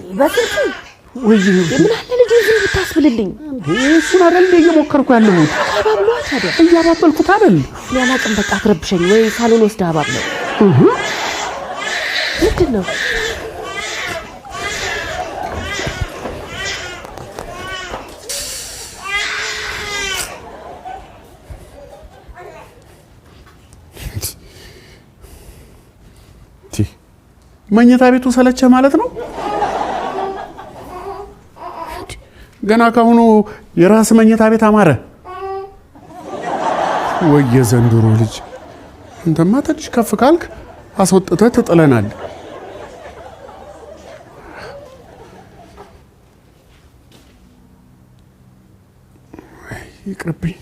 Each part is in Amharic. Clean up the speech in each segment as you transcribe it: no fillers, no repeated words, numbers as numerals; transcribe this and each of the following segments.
በስልክ ወይ ምን አለ ልጅ ዝም ብታስብልልኝ እሱን አይደል እየሞከርኩ ያለሁት አባብሏ ታዲያ እያባበልኩት አይደል ያላቅም በቃ አትረብሸኝ ወይ ሳሎን ወስዳ አባብለው ምንድነው መኝታ ቤቱ ሰለቸ ማለት ነው ገና ካሁኑ የራስ መኝታ ቤት አማረ ወይ የዘንድሮ ልጅ እንተማ ትንሽ ከፍ ካልክ አስወጥተህ ትጥለናል ይቅርብኝ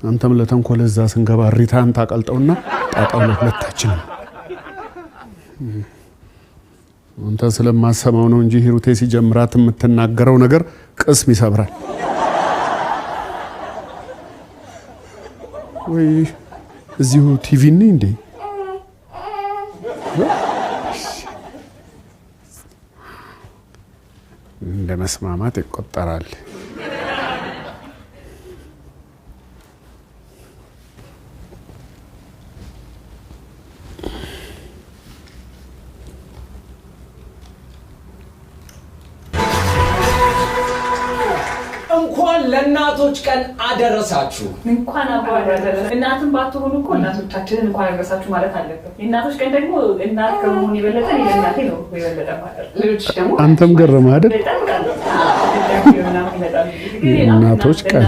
አንተም ለተንኮል እዛ ስንገባ ሪታን ታቀልጠውና ጣጣው ለሁለታችን አንተ ስለማሰማው ነው እንጂ ሂሩቴ ሲጀምራት የምትናገረው ነገር ቅስም ይሰብራል ወይ እዚሁ ቲቪ ነኝ እንዴ እንደ መስማማት ይቆጠራል ለእናቶች ቀን አደረሳችሁ እንኳን አደረሳችሁ እናትን ባትሆኑ እኮ እናቶቻችንን እንኳን አደረሳችሁ ማለት አለበት እናቶች ቀን ደግሞ እናት ከመሆን የበለጠ ለእናቴ ነው የበለጠ ማለት ሌሎች ደግሞ አንተም ገረመህ አይደል እናቶች ቀን